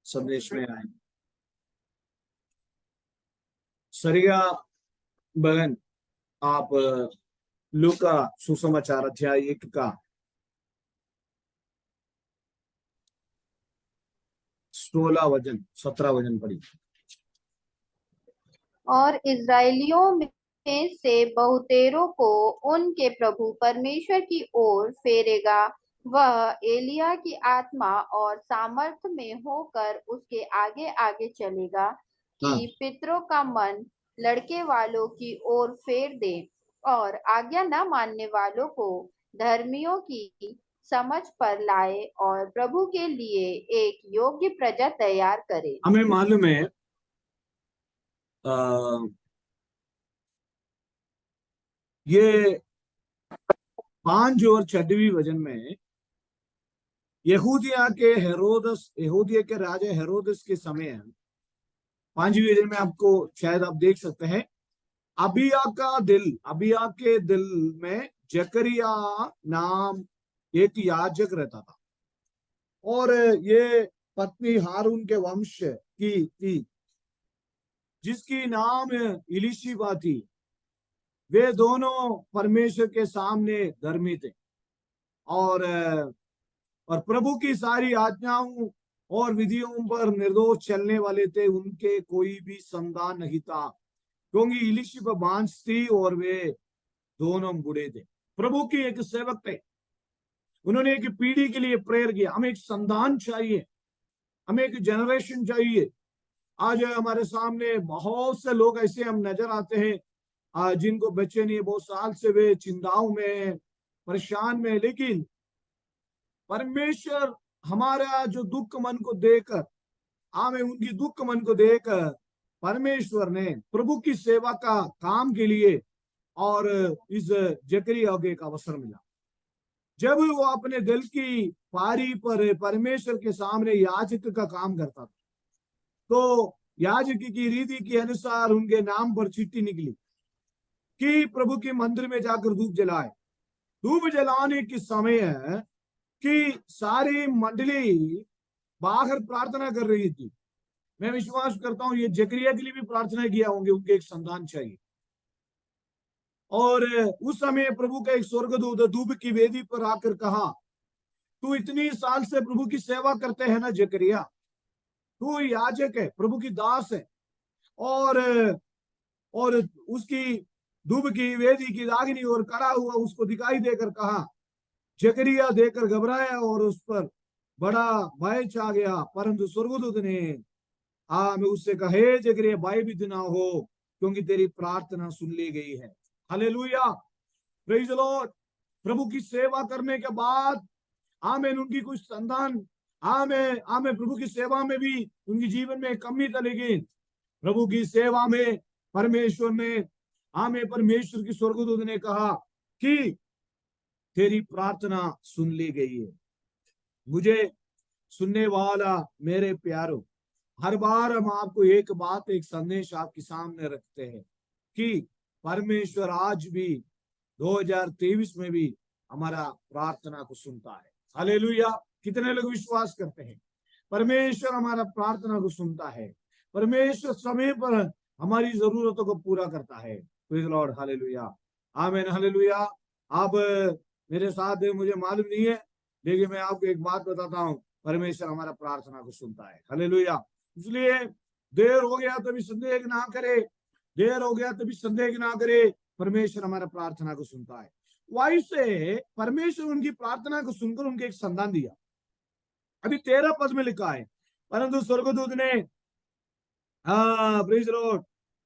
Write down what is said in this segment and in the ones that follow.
संदेश में आए। सरिया बहन, आप लूका सुसमाचार अध्याय 1 का 16 वचन 17 वचन पढ़ी। और इस्राएलियों में से बहुतेरों को उनके प्रभु परमेश्वर की ओर फेरेगा। वह एलिया की आत्मा और सामर्थ में होकर उसके आगे आगे चलेगा हाँ, कि पितरों का मन लड़के वालों की ओर फेर दे और आज्ञा न मानने वालों को धर्मियों की समझ पर लाए और प्रभु के लिए एक योग्य प्रजा तैयार करे। हमें मालूम है ये 5 और 6वीं वचन में यहूदिया के राजा हेरोदस के समय 5वीं वचन में आपको शायद आप देख सकते हैं, अबिया के दिल में जकरिया नाम एक याजक रहता था और ये पत्नी हारून के वंश की थी जिसकी नाम इलिशिबा थी। वे दोनों परमेश्वर के सामने धर्मी थे और प्रभु की सारी आज्ञाओं और विधियों पर निर्दोष चलने वाले थे। उनके कोई भी संतान नहीं था क्योंकि इलिशिबा बांझ थी और वे दोनों बूढ़े थे। प्रभु की एक सेवक थे, उन्होंने एक पीढ़ी के लिए प्रेयर किया। हमें एक संतान चाहिए, हमें एक जनरेशन चाहिए। आज हमारे सामने बहुत से लोग ऐसे हम नजर आते हैं जिनको बच्चे नहीं, बहुत साल से वे चिंताओं में परेशान में, लेकिन परमेश्वर हमारा जो दुख मन को देकर, हमें उनकी दुख मन को देकर परमेश्वर ने प्रभु की सेवा का काम के लिए और इस जकरिया को एक अवसर मिला। जब वो अपने दिल की पारी पर परमेश्वर के सामने याजक का काम करता था तो याजक की रीति के अनुसार उनके नाम पर चिट्ठी निकली कि प्रभु के मंदिर में जाकर धूप जलाए। धूप जलाने के समय कि सारी मंडली बाहर प्रार्थना कर रही थी। मैं विश्वास करता हूं ये जकरिया के लिए भी प्रार्थना किया होंगे, उनके एक संतान चाहिए। और उस समय प्रभु का एक स्वर्गदूत धूप की वेदी पर आकर कहा, तू इतनी साल से प्रभु की सेवा करते हैं ना जकरिया, तू याजक है, प्रभु की दास है, और उसकी धूप की वेदी की रागिनी और कड़ा हुआ उसको दिखाई देकर कहा। जकरिया देकर घबराया और उस पर बड़ा भय छा गया, परंतु स्वर्गदूत ने मैं उससे कहे जकरिया भयभीत ना हो क्योंकि तेरी प्रार्थना सुन ली गई है। Hallelujah, praise the Lord. प्रभु की सेवा करने के बाद आमेन, उनकी कुछ संतान आमेन प्रभु की सेवा में भी उनके जीवन में कमी था, लेकिन प्रभु की सेवा में परमेश्वर ने परमेश्वर की स्वर्गदूत ने कहा कि तेरी प्रार्थना सुन ली गई है। मुझे सुनने वाला मेरे प्यारों, हर बार हम आपको एक बात, एक संदेश आपके सामने रखते हैं कि परमेश्वर आज भी 2023 में भी हमारा प्रार्थना को सुनता है। हालेलुया, कितने लोग विश्वास करते हैं परमेश्वर हमारा प्रार्थना को सुनता है, परमेश्वर समय पर हमारी जरूरतों को पूरा करता है। प्रेज़ लॉर्ड, हालेलुया, आमीन, हालेलुया। आप मेरे साथ है, मुझे मालूम नहीं है, लेकिन मैं आपको एक बात बताता हूँ, परमेश्वर हमारा प्रार्थना को सुनता है। हालेलुया। इसलिए देर हो गया तो भी संदेह ना करे, देर हो गया तो भी संदेह ना करे, परमेश्वर हमारा प्रार्थना को सुनता है। वैसे परमेश्वर उनकी प्रार्थना को सुनकर उनके एक संतान दिया। अभी 13 पद में लिखा है, परंतु स्वर्गदूत ने प्रेज लॉर्ड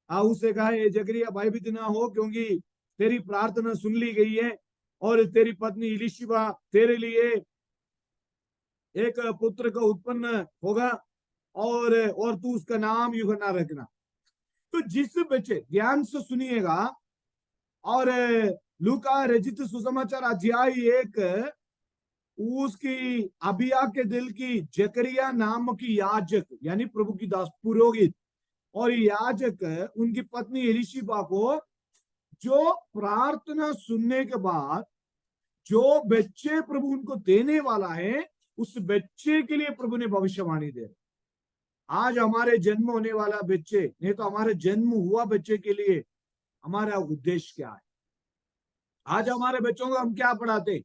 उससे कहा, जकरिया भयभीत ना हो क्योंकि तेरी प्रार्थना सुन ली गई है और तेरी पत्नी इलिशिबा तेरे लिए एक पुत्र का उत्पन्न होगा और तू उसका नाम यूहन्ना रखना। तो जिस बच्चे, ध्यान से सुनिएगा, और लूका रचित सुसमाचार अध्याय 1 उसकी अबिया के दिल की जकरिया नाम की याजक यानी प्रभु की दास पुरोहित और याजक उनकी पत्नी एलिशिबा को जो प्रार्थना सुनने के बाद जो बच्चे प्रभु उनको देने वाला है, उस बच्चे के लिए प्रभु ने भविष्यवाणी दे। आज हमारे जन्म होने वाला बच्चे, नहीं तो हमारे जन्म हुआ बच्चे के लिए हमारा उद्देश्य क्या है? आज हमारे बच्चों को हम क्या पढ़ाते?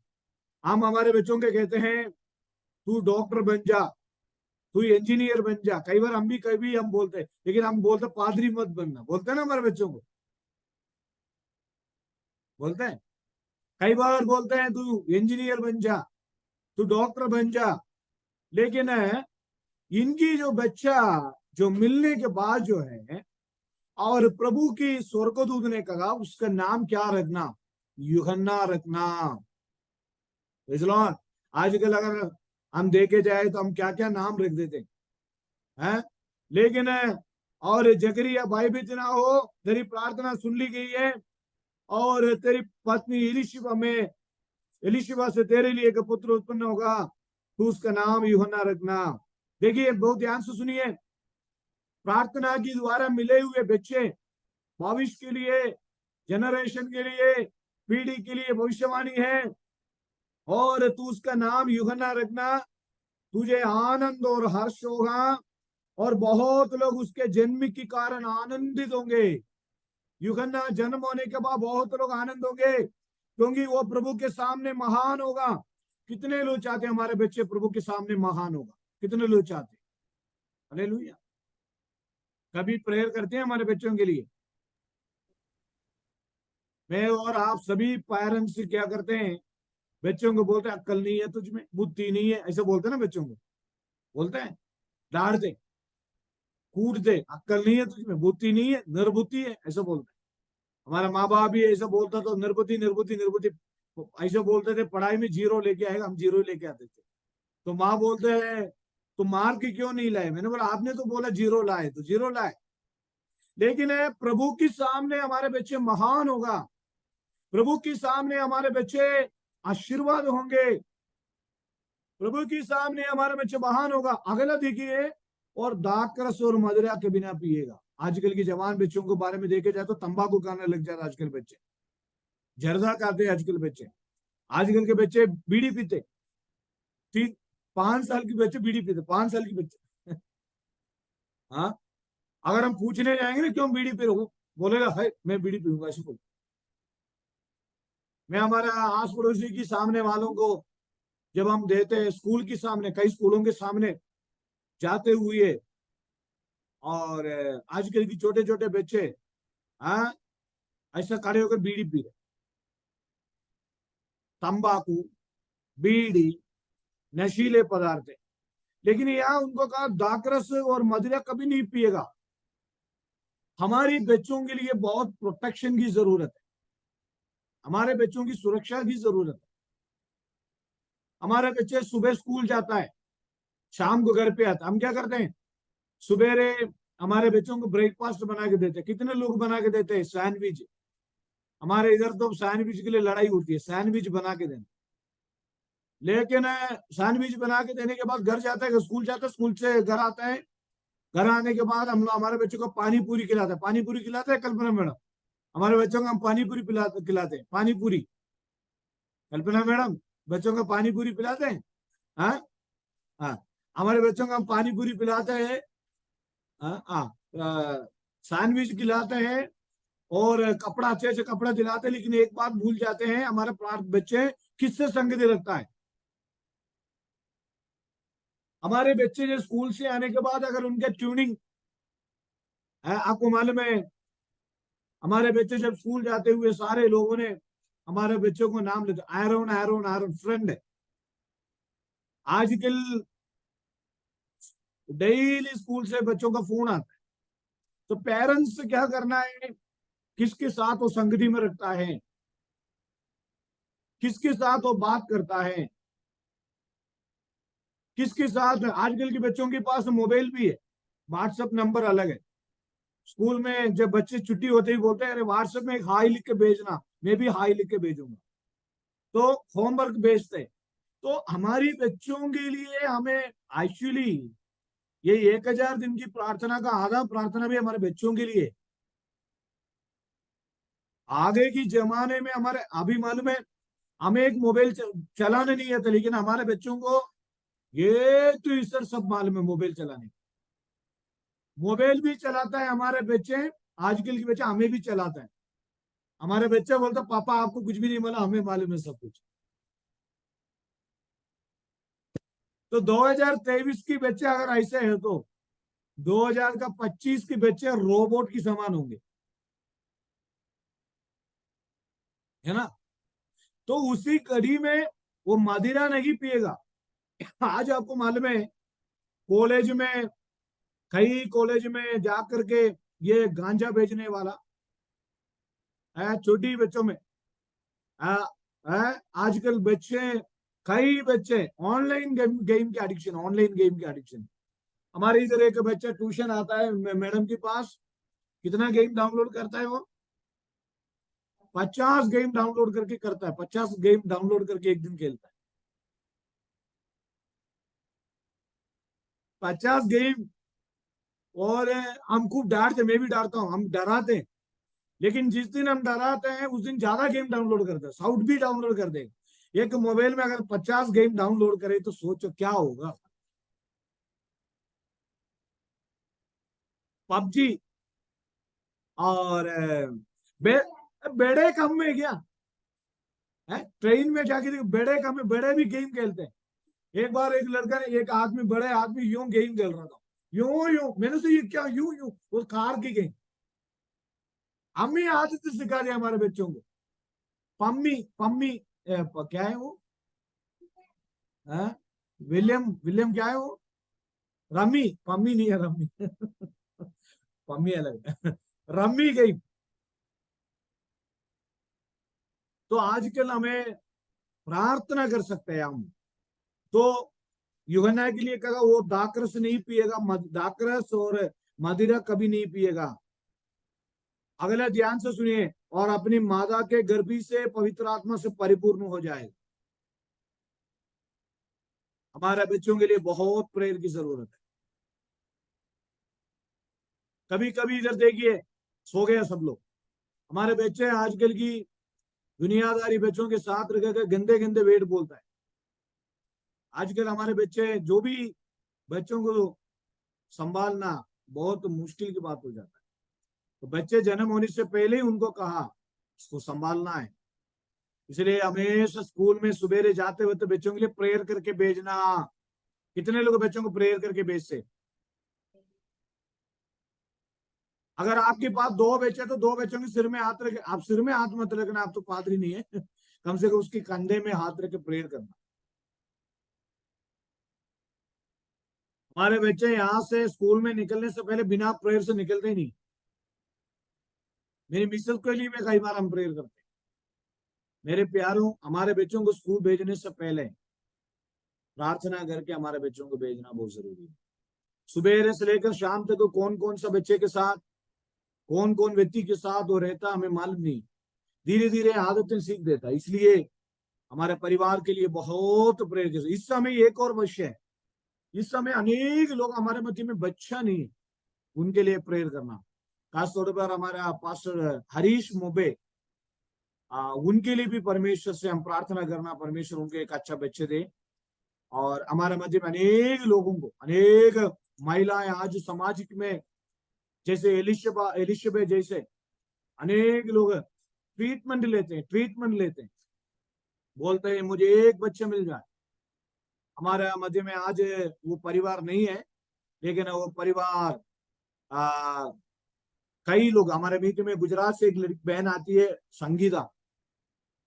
हम हमारे बच्चों के कहते हैं तू डॉक्टर बन जा, तू इंजीनियर बन जा। कई बार हम भी कभी हम बोलते हैं, लेकिन हम बोलते पादरी मत बनना, बोलते हैं ना हमारे बच्चों को, बोलते हैं। कई बार बोलते हैं तू इंजीनियर बन जा, तू डॉक्टर बन जा। लेकिन इनकी जो बच्चा जो मिलने के बाद जो है, और प्रभु की स्वर्गदूत ने कहा उसका नाम क्या रखना? यूहन्ना रखना। Praise the Lord। आजकल अगर हम देखे जाए तो हम क्या क्या नाम रख देते हैं। लेकिन और जकरिया भयभीत ना हो, तेरी प्रार्थना सुन ली गई है, और तेरी पत्नी एलिशिबा से तेरे लिए एक पुत्र उत्पन्न होगा, तू उसका नाम यूहन्ना रखना। देखिए बहुत ध्यान से सुनिए, प्रार्थना के द्वारा मिले हुए बच्चे भविष्य के लिए, जनरेशन के लिए, पीढ़ी के लिए भविष्यवाणी है। और तू उसका नाम यूहन्ना रखना, तुझे आनंद और हर्ष होगा, और बहुत लोग उसके जन्म के कारण आनंदित होंगे। यूहन्ना जन्म होने के बाद बहुत लोग आनंद होंगे, क्योंकि वो प्रभु के सामने महान होगा। कितने लोग चाहते हैं हमारे बच्चे प्रभु के सामने महान होगा? कितने लोग चाहते हैं? हालेलुया। कभी प्रेयर करते हैं हमारे बच्चों के लिए? मैं और आप सभी पेरेंट्स क्या करते हैं? बच्चों को बोलते हैं अक्ल नहीं है तुझमें, बुद्धि नहीं है, ऐसे बोलते हैं ना बच्चों को, बोलते हैं, डांटते, कूटते, अक्ल नहीं है तुझमें, बुद्धि नहीं है, निर्बुद्धि है, ऐसा बोलते हैं। हमारा माँ बाप भी ऐसा बोलता तो निर्बुद्धि निर्बुद्धि निर्बुद्धि ऐसे बोलते थे, पढ़ाई में जीरो लेके आएगा, हम जीरो लेके आते थे। तो माँ बोलते हैं तो मार्क क्यों नहीं लाए? मैंने बोला आपने तो बोला जीरो लाए, तो जीरो लाए। लेकिन प्रभु के सामने हमारे बच्चे महान होगा, प्रभु के सामने हमारे बच्चे आशीर्वाद होंगे, प्रभु के सामने हमारे बच्चे महान होगा। अगला देखिए, और दाखरस और मदिरा के बिना पिएगा। आजकल के जवान बच्चों के बारे में देखे जाए तो तंबाकू खाने लग जाते आजकल बच्चे, जर्दा खाते आजकल बच्चे, आजकल के बच्चे बीड़ी पीते। 5 साल के बच्चे बीड़ी पीते, 5 साल के बच्चे। हाँ, अगर हम पूछने जाएंगे ना क्यों बीड़ी पी रहे हो, बोलेगा है मैं बीड़ी पीऊंगा, ऐसे बोल। मैं हमारे आस पड़ोसी की सामने वालों को जब हम देते हैं, स्कूल के सामने, कई स्कूलों के सामने जाते हुए, और आजकल की छोटे छोटे बच्चे हाँ ऐसा खड़े होकर बीड़ी पी रहे, तंबाकू, बीड़ी, नशीले पदार्थ। लेकिन यहाँ उनको कहा दाकरस और मदिरा कभी नहीं पिएगा। हमारी बच्चों के लिए बहुत प्रोटेक्शन की जरूरत है, हमारे बच्चों की सुरक्षा की जरूरत है। हमारे बच्चे सुबह स्कूल जाता है, शाम को घर पे आता है, हम क्या करते हैं? सुबेरे हमारे बच्चों को ब्रेकफास्ट बना के देते हैं। कितने लोग बना के देते हैं? सैंडविच। हमारे इधर तो सैंडविच के लिए लड़ाई होती है, सैंडविच बना के देना। लेकिन सैंडविच बना के देने के बाद घर जाता है, स्कूल जाता है, स्कूल से घर आता है, घर आने के बाद हम लोग हमारे बच्चों को पानी पूरी खिलाते हैं। पानी पूरी खिलाते हैं कल्पना मैडम? हमारे बच्चों को हम पानी पूरी खिलाते हैं, पानी पूरी। कल्पना मैडम, बच्चों को पानी पूरी पिलाते हैं? हाँ हाँ, हमारे बच्चों को हम पानी पूरी पिलाते हैं, सैंडविच खिलाते हैं, और कपड़ा अच्छे से कपड़ा दिलाते हैं। लेकिन एक बात भूल जाते हैं, हमारे बच्चे किससे संगति रखता है? हमारे बच्चे जो स्कूल से आने के बाद अगर उनके ट्यूनिंग है, आपको मालूम है हमारे बच्चे जब स्कूल जाते हुए सारे लोगों ने हमारे बच्चों को नाम लेते, आयरन आयरन आयरन फ्रेंड है। आजकल डेली स्कूल से बच्चों का फोन आता है, तो पेरेंट्स क्या करना है? किसके साथ वो संगति में रखता है, किसके साथ वो बात करता है, किसके साथ। आजकल के बच्चों के पास मोबाइल भी है, व्हाट्सएप नंबर अलग है। स्कूल में जब बच्चे छुट्टी होते ही बोलते हैं अरे व्हाट्सएप में एक हाई लिख के भेजना, मैं भी हाई लिख के भेजूंगा, तो होमवर्क भेजते। तो हमारी बच्चों के लिए हमें एक्चुअली ये 1000 दिन की प्रार्थना का आधा प्रार्थना भी हमारे बच्चों के लिए। आगे की जमाने में हमारे अभी मालूम है हमें एक मोबाइल चलाने नहीं आता, लेकिन हमारे बच्चों को ये तो सर सब मालूम है मोबाइल चलाने। मोबाइल भी चलाता है हमारे बच्चे, आजकल के बच्चे हमें भी चलाता है। हमारे बच्चे बोलते पापा आपको कुछ भी नहीं मालूम, हमें मालूम है सब कुछ। तो 2023 की बच्चे अगर ऐसे है तो 2025 के बच्चे रोबोट की समान होंगे, है ना। तो उसी कड़ी में वो मदिरा नहीं पिएगा। आज आपको मालूम है कॉलेज में, कई कॉलेज में जाकर के ये गांजा बेचने वाला है, छोटी बच्चों में है, है। आजकल बच्चे, कई बच्चे ऑनलाइन गेम गेम के एडिक्शन, ऑनलाइन गेम के एडिक्शन। हमारे इधर एक बच्चा ट्यूशन आता है मैडम के पास, कितना गेम डाउनलोड करता है वो, 50 गेम डाउनलोड करके करता है, 50 गेम डाउनलोड करके एक दिन खेलता है, 50 गेम। और हम खूब डांटते, मैं भी डांटता हूँ, हम डराते हैं। लेकिन जिस दिन हम डराते हैं उस दिन ज्यादा गेम डाउनलोड करते हैं, साउथ भी डाउनलोड कर देंगे। एक मोबाइल में अगर 50 गेम डाउनलोड करे तो सोचो क्या होगा। पबजी और बे, बेड़े कम में क्या है, ट्रेन में जाके देखो बेड़े कम में, बेड़े भी गेम खेलते हैं। एक बार एक लड़का ने, एक आदमी, बड़े आदमी यूं गेम खेल रहा था, यूं यूं, मैंने से ये क्या यूं यूं, वो कार की गेम। हम ही आदत सिखा दिया हमारे बच्चों को। पम्मी पम्मी, क्या है वो, हाँ? विलियम विलियम क्या है वो, रमी, पम्मी नहीं है रमी। पम्मी अलग है। रमी गई। तो आजकल हमें प्रार्थना कर सकते हैं हम। तो यूहन्ना के लिए कहा वो दाखरस नहीं पिएगा, दाखरस और मदिरा कभी नहीं पिएगा। अगला ध्यान से सुनिए, और अपनी माता के गर्भी से पवित्र आत्मा से परिपूर्ण हो जाए। हमारे बच्चों के लिए बहुत प्रेयर की जरूरत है। कभी कभी इधर देखिए, सो गए सब लोग, हमारे बच्चे आजकल की दुनियादारी बच्चों के साथ रह कर गंदे गंदे वेट बोलता है। आजकल हमारे बच्चे, जो भी बच्चों को संभालना बहुत मुश्किल की बात हो जाता है। तो बच्चे जन्म होने से पहले ही उनको कहा उसको संभालना है। इसलिए हमेशा स्कूल में सुबेरे जाते वक्त बच्चों के लिए प्रेयर करके भेजना। कितने लोग बच्चों को प्रेयर करके भेजते। अगर आपके पास दो बच्चे तो दो बच्चों के सिर में हाथ रखे, आप सिर में हाथ मत रखना, आप तो पादरी नहीं है। कम से कम उसके कंधे में हाथ रख के प्रेयर करना। हमारे बच्चे यहाँ से स्कूल में निकलने से पहले बिना प्रेयर से निकलते ही नहीं। मेरी मिसेस के लिए भी कई बार हम प्रेयर करते हैं। मेरे प्यारों, हमारे बच्चों को स्कूल भेजने से पहले प्रार्थना करके हमारे बच्चों को भेजना बहुत जरूरी है। सुबह से लेकर शाम तक कौन कौन सा बच्चे के साथ, कौन कौन व्यक्ति के साथ वो रहता हमें मालूम नहीं। धीरे धीरे आदतें सीख देता। इसलिए हमारे परिवार के लिए बहुत प्रेरित। इस समय एक और विषय है, इस समय अनेक लोग हमारे मध्य में बच्चा नहीं है, उनके लिए प्रेयर करना। खासतौर पर हमारा पास्टर हरीश मोबे, उनके लिए भी परमेश्वर से हम प्रार्थना करना, परमेश्वर उनको एक अच्छा बच्चे दे। और हमारे मध्य में अनेक लोगों को, अनेक महिलाएं आज समाज में, जैसे एलिशबा जैसे अनेक लोग ट्रीटमेंट लेते हैं, बोलते हैं मुझे एक बच्चे मिल जाए। हमारे मध्य में आज वो परिवार नहीं है, लेकिन वो परिवार, आ, कई लोग हमारे बीच में, गुजरात से एक लड़की बहन आती है संगीता,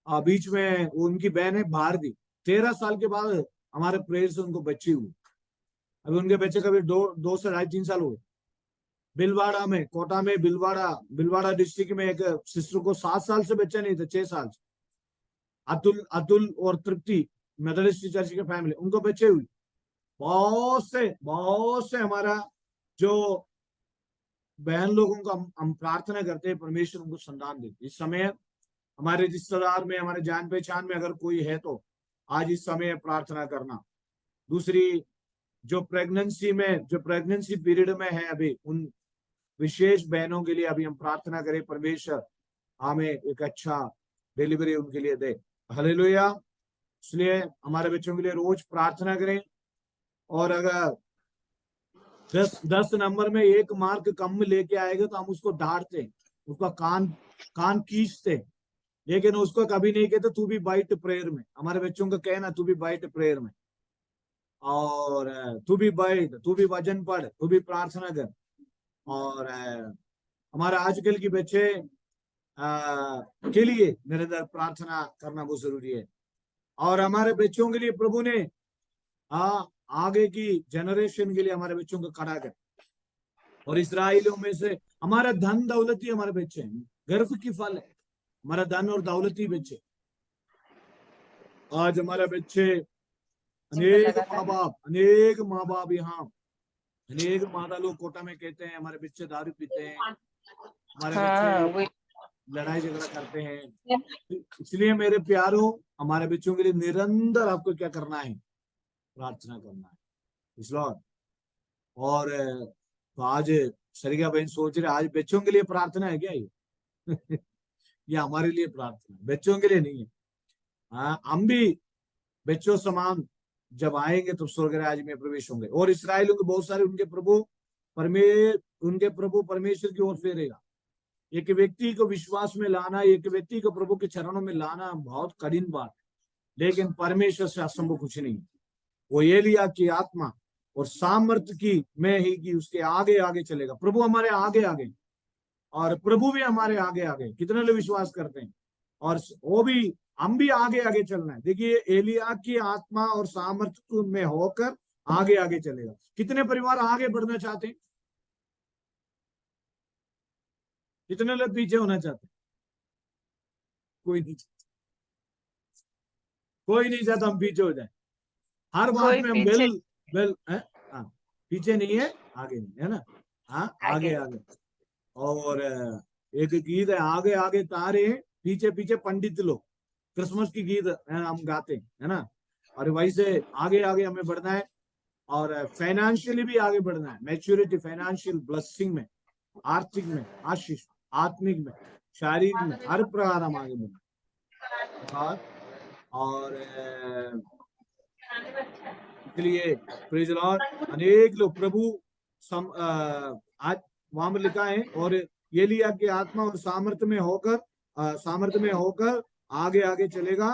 बीच में वो उनकी बहन है भारती, 13 साल के बाद हमारे प्रेयर से उनको बच्ची हुई। अभी उनके बच्चे कभी 2 से 2.5 3 साल हुए। बिलवाड़ा में, कोटा में, बिलवाड़ा डिस्ट्रिक्ट में एक सिस्टर को 7 साल से बच्चा नहीं था, 6 साल से। अतुल अतुल और तृप्ति, मेथोडिस्ट चर्च के फैमिली, उनको बच्चे हुई। बहुत से हमारा जो बहन लोगों को हम प्रार्थना करते हैं, परमेश्वर उनको संतान देते। इस समय हमारे रिश्तेदार में, हमारे जान पहचान में अगर कोई है तो आज इस समय प्रार्थना करना। दूसरी, जो प्रेगनेंसी पीरियड में है अभी, उन विशेष बहनों के लिए अभी हम प्रार्थना करें, परमेश्वर हमें एक अच्छा डिलीवरी उनके लिए दे। हालेलुया। इसलिए हमारे बच्चों के लिए रोज प्रार्थना करें। और अगर 10 नंबर में 1 मार्क कम लेके आएगा तो हम उसको डांटते हैं, उसका कान कान खींचते हैं, लेकिन उसको कभी नहीं कहते तू भी बैठ प्रेयर में। हमारे बच्चों का कहना तू भी बैठ प्रेयर में, और तू भी बैठ, तू भी वचन पढ़, तू भी प्रार्थना कर। और हमारे आजकल के बच्चे के लिए निरंतर प्रार्थना करना बहुत जरूरी है। और हमारे बच्चों के लिए प्रभु ने आगे की जनरेशन के लिए हमारे बच्चों को खड़ा कर, और इसराइलियों में से हमारा धन दौलत ही हमारे बच्चे हैं, गर्व की फल है हमारा धन और दौलत ही बच्चे। आज हमारे बच्चे अनेक माँ बाप यहाँ, अनेक माता लोग कोटा में कहते हैं हमारे बच्चे दारू पीते हैं, हमारे बच्चे लड़ाई झगड़ा करते हैं। इसलिए मेरे प्यारों, हमारे बच्चों के लिए निरंतर आपको क्या करना है? प्रार्थना करना है, इसलिए। और तो आज सरिया बहन सोच रहे आज बच्चों के लिए प्रार्थना है क्या ये? ये हमारे लिए प्रार्थना, बच्चों के लिए नहीं है। हाँ, हम भी बच्चों समान जब आएंगे तो स्वर्ग राज्य में प्रवेश होंगे। और इसराइलियों के बहुत सारे उनके प्रभु परमेश्वर की ओर फेरेगा। एक व्यक्ति को विश्वास में लाना, एक व्यक्ति को प्रभु के चरणों में लाना बहुत कठिन बात है, लेकिन परमेश्वर से असंभव कुछ नहीं। वो एलिया की आत्मा और सामर्थ्य की में ही कि उसके आगे आगे चलेगा। प्रभु हमारे आगे आगे, और प्रभु भी हमारे आगे आगे। कितने लोग विश्वास करते हैं? और वो भी, हम भी आगे आगे चलना है। देखिए, एलिया की आत्मा और सामर्थ्य में होकर आगे आगे चलेगा। कितने परिवार आगे बढ़ना चाहते हैं? कितने लोग पीछे होना चाहते हैं? कोई नहीं चाहता, कोई नहीं चाहता हम पीछे हो जाए। हर बात में हम पीछे नहीं है, आगे नहीं है ना। आगे आगे। और एक गीत है, आगे आगे तारे पीछे पीछे पंडित लोग, क्रिसमस की गीत हम गाते हैं, है ना। और वैसे आगे आगे हमें बढ़ना है, और फाइनेंशियली भी आगे बढ़ना है। मैच्योरिटी, फाइनेंशियल ब्लेसिंग में, आर्थिक में आशीष, आत्मिक में, शारीरिक में, हर प्रकार हम आगे बढ़ना। और इसलिए प्रेज लॉर्ड, अनेक लोग प्रभु आज वहां पर लिखा है, और एलिया की आत्मा और सामर्थ्य में होकर आगे आगे चलेगा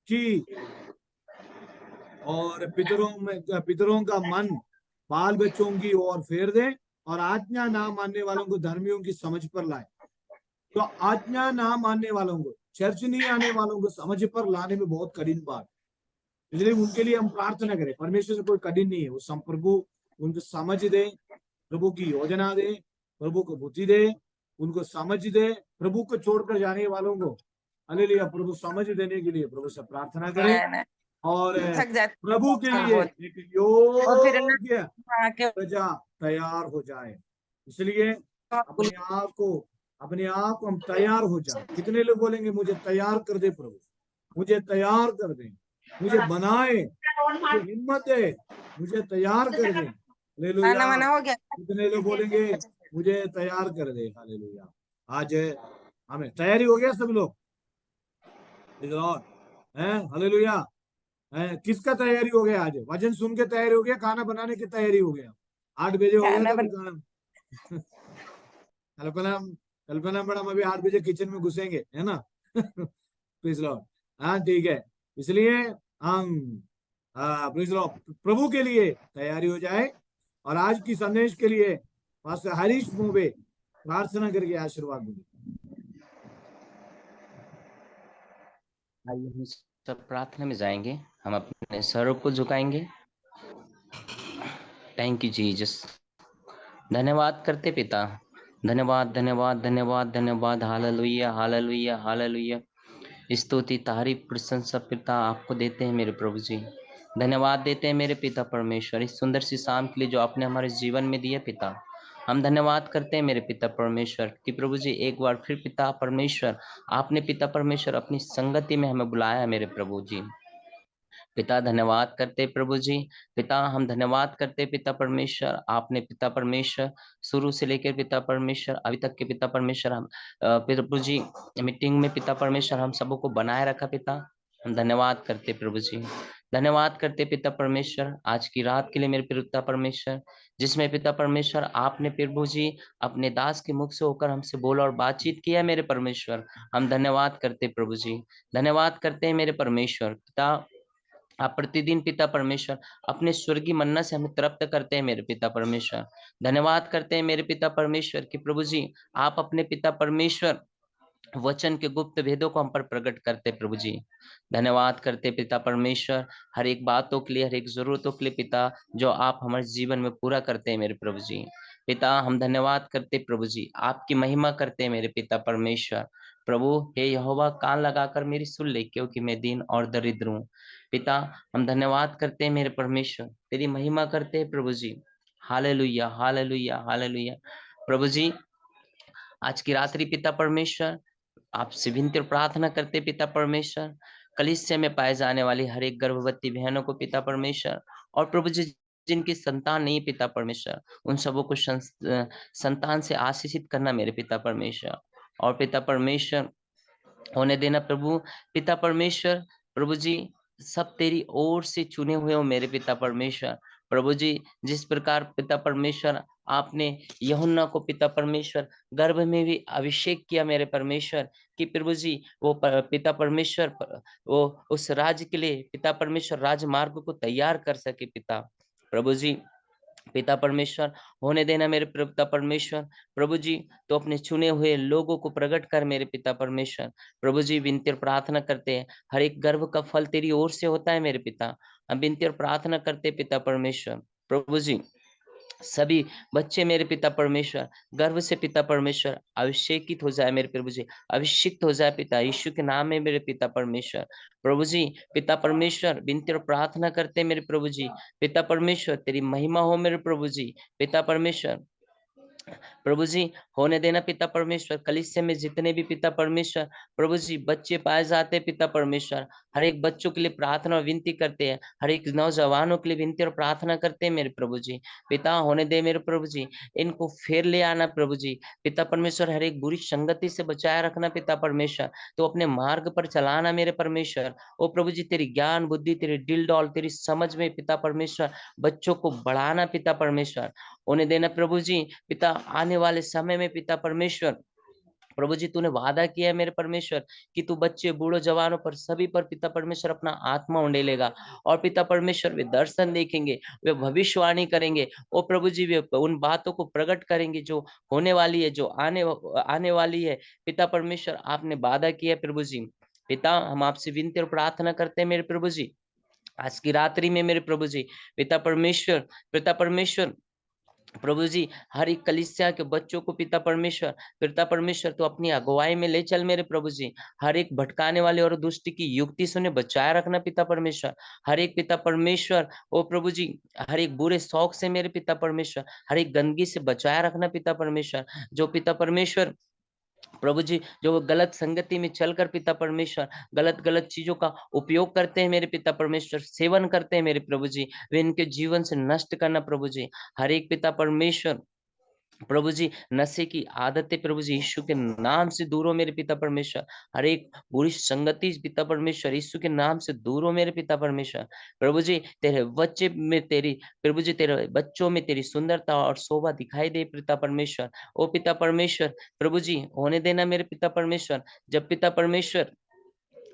कि, और पितरों का मन बाल बच्चों की ओर फेर दे, और आज्ञा ना मानने वालों को धर्मियों की समझ पर लाए। तो आज्ञा ना मानने वालों को, चर्च नहीं आने वालों को समझ पर लाने में बहुत कठिन बात, इसलिए उनके लिए हम प्रार्थना करें। परमेश्वर से कोई कठिन नहीं है, वो प्रभु उनको समझ दे, प्रभु की योजना दे, प्रभु को बुद्धि दे, उनको समझ दे। प्रभु को छोड़कर जाने वालों को हालेलुया प्रभु समझ देने के लिए प्रभु से प्रार्थना करें, और प्रभु के लिए एक योग्य प्रजा तैयार हो जाए। इसलिए अपने आप को हम तैयार हो जाए। कितने लोग बोलेंगे मुझे तैयार कर दे प्रभु, मुझे तैयार कर दे, मुझे बनाए, मुझे हिम्मत दे, मुझे तैयार कर दे। हालेलुया। कितने लोग बोलेंगे मुझे तैयार कर दे? हालेलुया। आज हमें तैयारी हो गया सब लोग? हालेलुया। किसका तैयारी हो गया? आज वचन सुन के तैयारी हो गया, खाना बनाने की तैयारी हो गया? 8 बजे हो गया था खाना। कल्पना मैडम अभी 8 बजे किचन में घुसेंगे, है ना। Please Lord. हाँ ठीक है, इसलिए हम प्लीज लॉर्ड प्रभु के लिए तैयारी हो जाए। और आज की संदेश के लिए पास्टर हरीश मोबे प्रार्थना करके आशीर्वाद देंगे। आइए हम सब प्रार्थना में जाएंगे, हम अपने सरों को झुकाएंगे। Thank you Jesus. धन्यवाद करते पिता, धन्यवाद धन्यवाद धन्यवाद धन्यवाद। Hallelujah hallelujah hallelujah. स्तुति तारीफ प्रशंसा पिता आपको देते हैं मेरे प्रभु जी। धन्यवाद देते हैं मेरे पिता परमेश्वर, इस सुंदर सी शाम के लिए जो आपने हमारे जीवन में दिया पिता। हम धन्यवाद करते हैं मेरे पिता परमेश्वर कि प्रभु जी एक बार फिर पिता परमेश्वर आपने पिता परमेश्वर अपनी संगति में हमें बुलाया मेरे प्रभु जी। पिता धन्यवाद करते प्रभु जी। पिता हम धन्यवाद करते पिता परमेश्वर, आपने पिता परमेश्वर शुरू से लेकर पिता परमेश्वर अभी तक के पिता परमेश्वर हम प्रभु जी मीटिंग में पिता परमेश्वर हम सबों को बनाए रखा पिता। हम धन्यवाद करते प्रभु जी। धन्यवाद करते पिता परमेश्वर आज की रात के लिए मेरे पिता परमेश्वर, जिसमें पिता परमेश्वर आपने प्रभु जी अपने दास के मुख से होकर हमसे बोला और बातचीत किया मेरे परमेश्वर। हम धन्यवाद करते प्रभु जी, धन्यवाद करते हैं मेरे परमेश्वर पिता। आप प्रतिदिन पिता परमेश्वर अपने स्वर्गीय मन्ना से हमें तृप्त करते हैं मेरे पिता परमेश्वर। धन्यवाद करते हैं मेरे पिता परमेश्वर कि प्रभु जी आप अपने पिता परमेश्वर वचन के गुप्त भेदों को हम पर प्रकट करते प्रभु जी। धन्यवाद करते पिता परमेश्वर हर एक बातों के लिए, हर एक जरूरतों के लिए पिता, जो आप हमारे जीवन में पूरा करते हैं मेरे प्रभु जी। पिता हम धन्यवाद करते प्रभु जी, आपकी महिमा करते हैं मेरे पिता परमेश्वर। प्रभु हे यहोवा कान लगाकर मेरी सुन ले, क्योंकि मैं दीन और दरिद्र हूँ। पिता हम धन्यवाद करते हैं मेरे परमेश्वर, तेरी महिमा करते हैं प्रभु जी। Hallelujah hallelujah hallelujah. प्रभु जी आज की रात्रि पिता परमेश्वर आपसे विनती और प्रार्थना करते पिता परमेश्वर, कलीसिया में पाए जाने वाली हर एक गर्भवती बहनों को पिता परमेश्वर, और प्रभु जी जिनकी संतान नहीं पिता परमेश्वर, उन सबों को संतान से आशीषित करना मेरे पिता परमेश्वर। और पिता परमेश्वर होने देना प्रभु, पिता परमेश्वर प्रभु जी सब तेरी ओर से चुने हुए हो मेरे पिता परमेश्वर। प्रभु जी जिस प्रकार पिता परमेश्वर आपने यूहन्ना को पिता परमेश्वर गर्भ में भी अभिषेक किया मेरे परमेश्वर, कि प्रभु जी वो पिता परमेश्वर वो उस राज्य के लिए पिता परमेश्वर राजमार्ग को तैयार कर सके पिता। प्रभु जी पिता परमेश्वर होने देना मेरे पिता परमेश्वर, प्रभु जी तो अपने चुने हुए लोगों को प्रकट कर मेरे पिता परमेश्वर। प्रभु जी विनती और प्रार्थना करते हैं, हर एक गर्भ का फल तेरी ओर से होता है मेरे पिता। हम विनती और प्रार्थना करते पिता परमेश्वर, प्रभु जी सभी बच्चे मेरे पिता परमेश्वर गर्भ से पिता परमेश्वर अभिषेकित हो जाए मेरे प्रभु जी, अभिषिक्त हो जाए पिता यीशु के नाम में मेरे पिता परमेश्वर। प्रभु जी पिता परमेश्वर विनती और प्रार्थना करते मेरे प्रभु जी, पिता परमेश्वर तेरी महिमा हो मेरे प्रभु जी। पिता परमेश्वर प्रभु जी होने देना पिता परमेश्वर, कलीसिया में जितने भी पिता परमेश्वर प्रभु जी बच्चे पाए जाते हैं पिता परमेश्वर, हर एक बच्चों के लिए प्रार्थना और विनती करते हैं, हर एक नौजवानों के लिए विनती और प्रार्थना करते हैं मेरे प्रभु जी। पिता होने दे मेरे प्रभु जी, इनको फिर ले आना प्रभु जी। पिता परमेश्वर हर एक बुरी संगति से बचाए रखना पिता परमेश्वर, तो अपने मार्ग पर चलाना मेरे परमेश्वर। ओ प्रभु जी तेरी ज्ञान बुद्धि तेरी दिल डॉल तेरी समझ में पिता परमेश्वर बच्चों को बढ़ाना पिता परमेश्वर। होने देना प्रभु जी पिता आने वाले समय में पिता परमेश्वर, प्रभु जी तूने वादा किया है मेरे परमेश्वर कि तू बच्चे बूढ़ों जवानों पर सभी पर पिता परमेश्वर अपना आत्मा उंडेलेगा, और पिता परमेश्वर वे दर्शन देखेंगे, वे भविष्यवाणी करेंगे। ओ प्रभु जी वे उन बातों को प्रकट करेंगे जो होने वाली है, जो आने वाली है। पिता परमेश्वर आपने वादा किया है प्रभु जी। पिता हम आपसे विनती और प्रार्थना करते हैं मेरे प्रभु जी, आज की रात्रि में मेरे प्रभु जी पिता परमेश्वर प्रभु जी हर एक कलीसिया के बच्चों को पिता परमेश्वर तो अपनी अगुवाई में ले चल मेरे प्रभु जी। हर एक भटकाने वाले और दुष्ट की युक्ति से उन्हें बचाए रखना पिता परमेश्वर। हर एक पिता परमेश्वर ओ प्रभु जी हर एक बुरे शौक से मेरे पिता परमेश्वर, हर एक गंदगी से बचाए रखना पिता परमेश्वर। जो पिता परमेश्वर प्रभु जी जो वो गलत संगति में चलकर पिता परमेश्वर गलत गलत चीजों का उपयोग करते हैं मेरे पिता परमेश्वर, सेवन करते हैं मेरे प्रभु जी, वे इनके जीवन से नष्ट करना प्रभु जी। हर एक पिता परमेश्वर प्रभु जी नशे की आदतें प्रभु जी यीशु के नाम से दूर हो मेरे पिता परमेश्वर। हर एक बुरी संगति पिता परमेश्वर यीशु के नाम से दूर हो मेरे पिता परमेश्वर। प्रभु जी तेरे बच्चे में तेरी प्रभु जी तेरे बच्चों में तेरी सुंदरता और शोभा दिखाई दे पिता परमेश्वर। ओ पिता परमेश्वर प्रभु जी होने देना मेरे पिता परमेश्वर, जब पिता परमेश्वर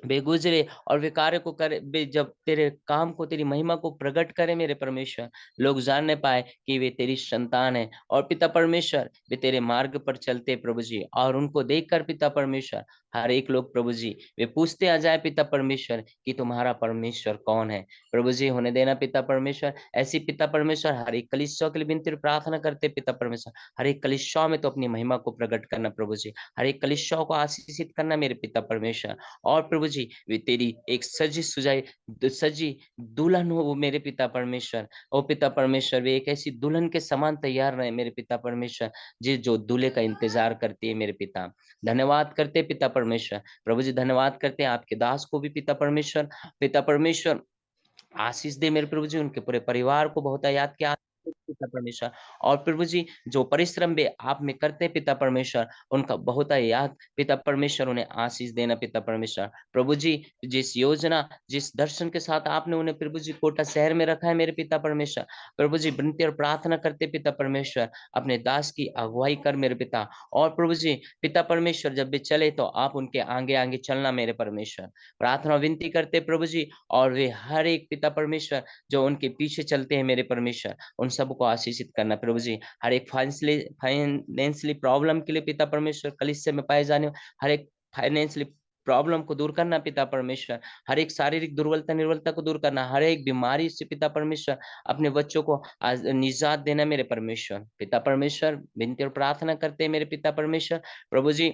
वे गुजरे और वे कार्य को करे, वे जब तेरे काम को तेरी महिमा को प्रकट करे मेरे परमेश्वर, लोग जानने पाए कि वे तेरी संतान है, और पिता परमेश्वर वे तेरे मार्ग पर चलते प्रभु जी, और उनको देखकर पिता परमेश्वर हर एक लोग प्रभु जी वे पूछते आ जाए पिता परमेश्वर कि तुम्हारा परमेश्वर कौन है। प्रभु जी होने देना पिता परमेश्वर, ऐसी पिता परमेश्वर हर एक कलीसिया के लिए विनती और प्रार्थना करते पिता परमेश्वर, हर एक कलीसिया में तो अपनी महिमा को प्रकट करना प्रभु जी, हर एक कलीसिया को आशीषित करना मेरे पिता परमेश्वर। और प्रभु जी वे तेरी एक सजी दुल्हन हो वो मेरे पिता परमेश्वर। ओ पिता परमेश्वर वे एक ऐसी दुल्हन के समान तैयार रहे मेरे पिता परमेश्वर, जो दूल्हे का इंतजार करती है मेरे पिता। धन्यवाद करते पिता परमेश्वर, प्रभु जी धन्यवाद करते हैं आपके दास को भी पिता परमेश्वर आशीष दे मेरे प्रभु जी, उनके पूरे परिवार को बहुत याद किया पिता परमेश्वर। और प्रभु जी जो परिश्रम भी आप में करते हैं पिता परमेश्वर, उनका बहुत याद पिता परमेश्वर उन्हें आशीष देना पिता परमेश्वर। प्रभु जी जिस योजना जिस दर्शन के साथ आपने उन्हें प्रभु जी कोटा शहर में रखा है मेरे पिता परमेश्वर, प्रभु जी विनती और प्रार्थना करते पिता परमेश्वर अपने दास की अगुवाई कर मेरे पिता। और प्रभु जी पिता परमेश्वर जब भी चले तो आप उनके आगे आगे चलना मेरे परमेश्वर। प्रार्थना विनती करते प्रभु जी, और वे हर एक पिता परमेश्वर जो उनके पीछे चलते हैं मेरे परमेश्वर, उन सबको आशीषित करना प्रभु जी। हर एक फाइनेंशियली प्रॉब्लम के लिए पिता परमेश्वर कलीसिया में पाए जाने हर एक फाइनेंशियली प्रॉब्लम को दूर करना पिता परमेश्वर। हर एक शारीरिक दुर्बलता निर्बलता को दूर करना, हर एक बीमारी से पिता परमेश्वर अपने बच्चों को निजात देना मेरे परमेश्वर। पिता परमेश्वर विनती और प्रार्थना करते हैं मेरे पिता परमेश्वर। प्रभु जी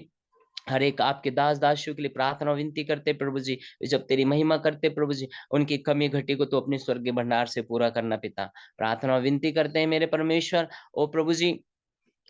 हर एक आपके दास दासियों के लिए प्रार्थना विनती करते प्रभु जी, जब तेरी महिमा करते प्रभु जी, उनकी कमी घटी को तो अपने स्वर्गीय भंडार से पूरा करना पिता। प्रार्थना विनती करते हैं मेरे परमेश्वर। ओ प्रभु जी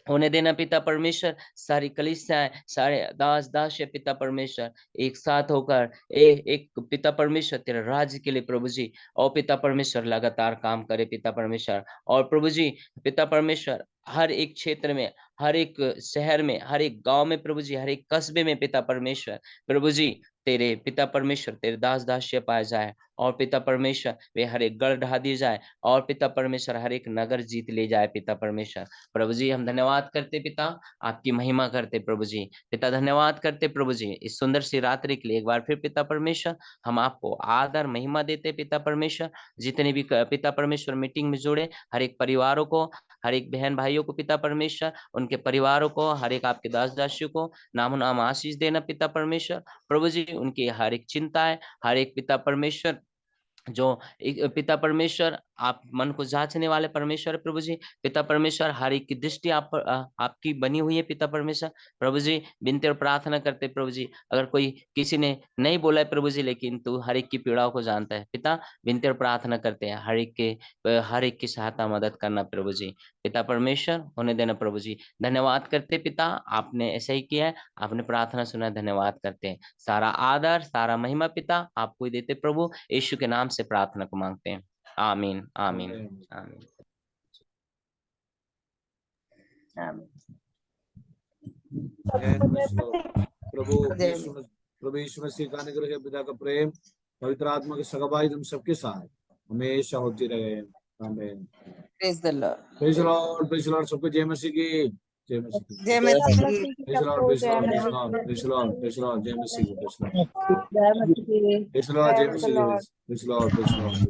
होने देना पिता परमेश्वर, सारी कलीसियाएं सारे दास दास पिता परमेश्वर एक साथ होकर एक पिता परमेश्वर तेरे राज्य के लिए प्रभु जी और पिता परमेश्वर लगातार काम करे पिता परमेश्वर। और प्रभु जी पिता परमेश्वर हर एक क्षेत्र में, हर एक शहर में, हर एक गांव में प्रभु जी, हर एक कस्बे में पिता परमेश्वर प्रभु जी तेरे पिता परमेश्वर तेरे दास दासिया पाए जाए। और पिता परमेश्वर वे हर एक गढ़ ढा दी जाए, और पिता परमेश्वर हर एक नगर जीत ले जाए पिता परमेश्वर। प्रभु जी हम धन्यवाद करते पिता, आपकी महिमा करते प्रभु जी। पिता धन्यवाद करते प्रभु जी इस सुंदर सी रात्रि के लिए एक बार फिर पिता परमेश्वर हम आपको आदर महिमा देते पिता परमेश्वर। जितने भी पिता परमेश्वर मीटिंग में जुड़े हर एक परिवारों को, हर एक बहन भाइयों को पिता परमेश्वर, उनके परिवारों को, हर एक आपके दास दासियों को नामो नाम आशीष देना पिता परमेश्वर। प्रभु जी उनकी हर एक चिंताएं, हर एक पिता परमेश्वर जो एक पिता परमेश्वर आप मन को जांचने वाले परमेश्वर प्रभु जी, पिता परमेश्वर हर एक की दृष्टि आप पर आपकी बनी हुई है पिता परमेश्वर। प्रभु जी विनती और प्रार्थना करते प्रभु जी, अगर कोई किसी ने नहीं बोला है प्रभु जी, लेकिन तू हर एक की पीड़ाओं को जानता है पिता। विनती और प्रार्थना करते हैं हर एक की सहायता मदद करना प्रभु जी। पिता परमेश्वर होने देना प्रभु जी। धन्यवाद करते पिता, आपने ऐसा ही किया है, आपने प्रार्थना सुना, धन्यवाद करते हैं। सारा आदर सारा महिमा पिता आपको ही देते प्रभु, यीशु के नाम से प्रार्थना को मांगते हैं। आमीन आमीन आमीन आमीन। प्रभु यीशु मसीह का अनुग्रह, पिता का प्रेम, पवित्र आत्मा की सगाई तुम सबके साथ हमेशा होती रहे। आमीन। Praise the Lord, praise the Lord, praise the Lord. सबको जय मसीह की, जय मसीह की, जय मसीह। Praise the Lord, praise the Lord, praise the Lord, praise the Lord, जय मसीह की, praise the Lord, praise the Lord, जय मसीह की, praise the Lord, praise the Lord.